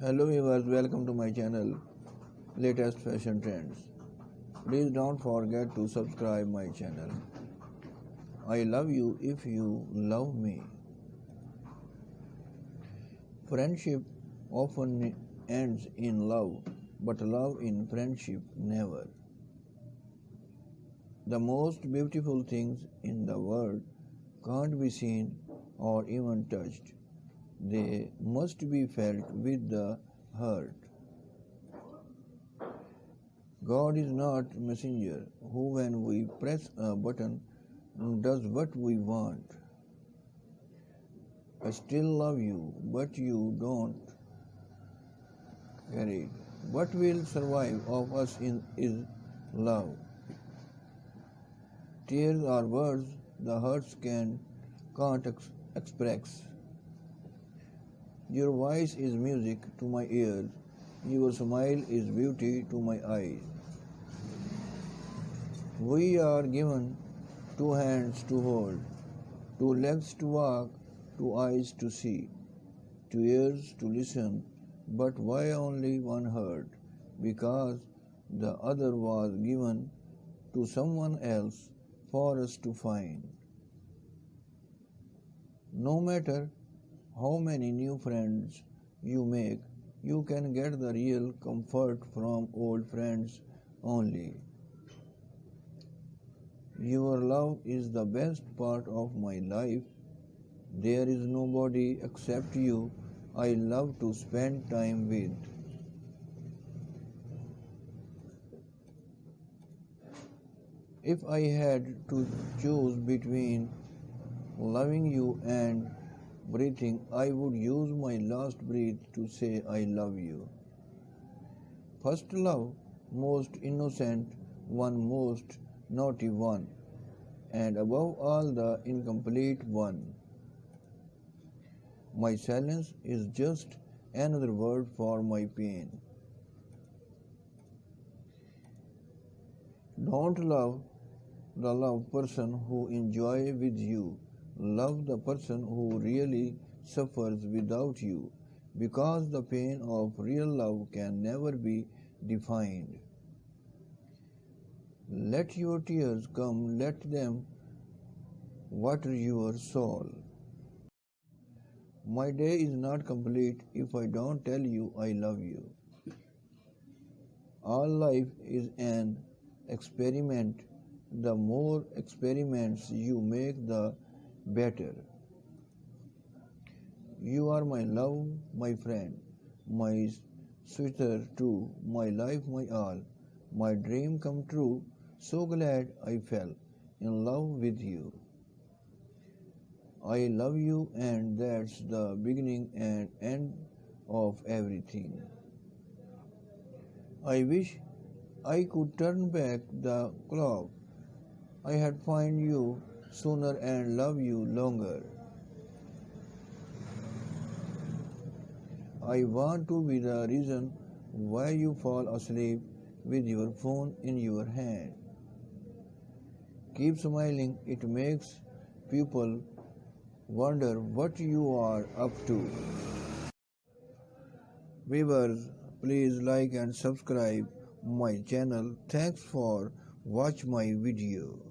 Hello viewers, welcome to my channel Latest Fashion Trends. Please don't forget to subscribe my channel. I love you if you love me. Friendship often ends in love, but love in friendship never. The most beautiful things in the world can't be seen or even touched. They must be felt with the heart. God is not a messenger who, when we press a button, does what we want. I still love you, but you don't get it. What will survive of us is love. Tears are words the hearts can't express. Your voice is music to my ears. Your smile is beauty to my eyes. We are given two hands to hold, two legs to walk, two eyes to see, two ears to listen, but why only one heard? Because the other was given to someone else for us to find. No matter how many new friends you make, you can get the real comfort from old friends only. Your love is the best part of my life. There is nobody except you I love to spend time with. If I had to choose between loving you and breathing, I would use my last breath to say I love you. First love, most innocent one, most naughty one, and above all the incomplete one. My silence is just another word for my pain. Don't love the love person who enjoys with you. Love the person who really suffers without you, because the pain of real love can never be defined. Let your tears come, let them water your soul. My day is not complete if I don't tell you I love you. All life is an experiment. The more experiments you make, the better. You are my love, my friend, my sweeter too, my life, my all, my dream come true. So glad I fell in love with you. I love you, and that's the beginning and end of everything. I wish I could turn back the clock. I had find you sooner and love you longer. I want to be the reason why you fall asleep with your phone in your hand. Keep smiling, it makes people wonder what you are up to. Viewers, please like and subscribe my channel. Thanks for watch my video.